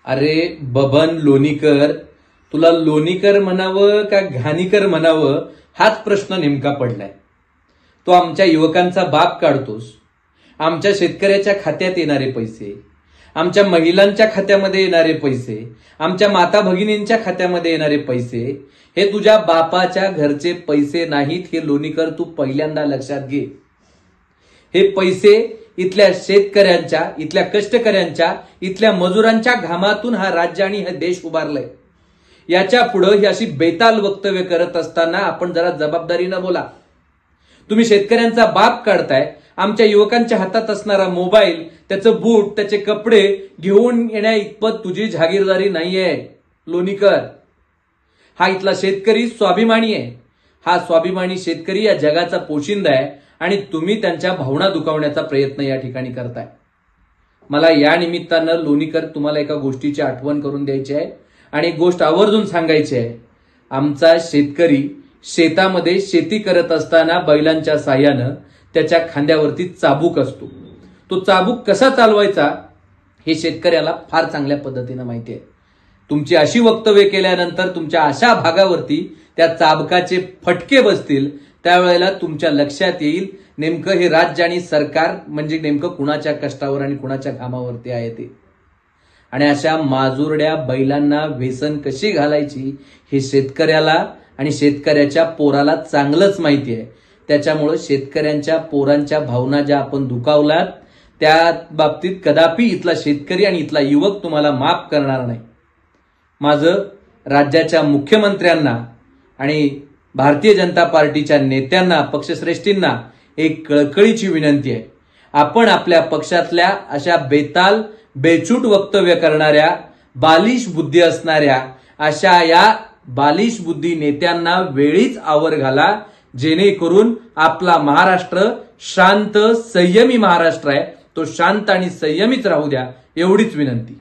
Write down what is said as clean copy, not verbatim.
अरे बबन लोणीकर, तुला लोणीकर म्हणावं का घाणीकर म्हणावं हाच प्रश्न नेमका पडलाय। तो आमच्या युवकांचा बाप काढतोस, आमच्या शेतकऱ्याच्या खात्यात येणारे पैसे, आमच्या महिलांच्या खात्यामध्ये येणारे पैसे, आमच्या माता भगिनींच्या खात्यामध्ये येणारे पैसे हे तुझ्या बापाच्या घरचे पैसे नाहीत, हे लोणीकर तू पहिल्यांदा लक्षात घे। हे पैसे इथल्या शेतकऱ्यांच्या, इथल्या कष्टकऱ्यांच्या, इथल्या मजुरांच्या घामातून हा राज्य आणि हा देश उभारलाय। याच्या पुढे ही अशी बेताल वक्तव्य करत असताना आपण जरा जबाबदारीनं बोला। तुम्ही शेतकऱ्यांचा बाप काढताय, आमच्या युवकांच्या हातात असणारा मोबाईल, त्याचं बूट, त्याचे कपडे घेऊन येण्या इतपत तुझी जागीरदारी नाहीये लोणीकर। हा इथला शेतकरी स्वाभिमानी आहे। हा स्वाभिमानी शेतकरी या जगाचा पोशिंदा आहे आणि तुम्ही त्यांच्या भावना दुखावण्याचा प्रयत्न या ठिकाणी करताय। मला या निमित्तानं लोणीकर तुम्हाला एका गोष्टीची आठवण करून द्यायची आहे आणि एक गोष्ट आवर्जून सांगायची आहे। आमचा शेतकरी शेतामध्ये शेती करत असताना बैलांच्या साह्यानं त्याच्या खांद्यावरती चाबूक असतो। तो चाबूक कसा चालवायचा हे शेतकऱ्याला फार चांगल्या पद्धतीनं माहिती आहे। तुमची अशी वक्तव्य केल्यानंतर तुमच्या अशा भागावरती त्या चाबकाचे फटके बसतील, त्यावेळेला तुमच्या लक्षात येईल नेमकं हे राज्य आणि सरकार म्हणजे नेमकं कुणाच्या कष्टावर आणि कुणाच्या घामावरती आहे ते। आणि अशा माजुरड्या बैलांना व्यसन कशी घालायची हे शेतकऱ्याला आणि शेतकऱ्याच्या पोराला चांगलंच माहिती आहे। त्याच्यामुळे शेतकऱ्यांच्या पोरांच्या भावना ज्या आपण दुखावलात त्या बाबतीत कदापि इथला शेतकरी आणि इथला युवक तुम्हाला माफ करणार नाही। माझं राज्याच्या मुख्यमंत्र्यांना आणि भारतीय जनता पार्टीच्या नेत्यांना, पक्षश्रेष्ठींना एक कळकळीची विनंती आहे। आपण आपल्या पक्षातल्या अशा बेताल बेछूट वक्तव्य करणाऱ्या, बालिश बुद्धी असणाऱ्या अशा या बालिश बुद्धी नेत्यांना वेळीच आवर घाला, जेणेकरून आपला महाराष्ट्र शांत संयमी महाराष्ट्र आहे, तो शांत आणि संयमीच राहू द्या, एवढीच विनंती।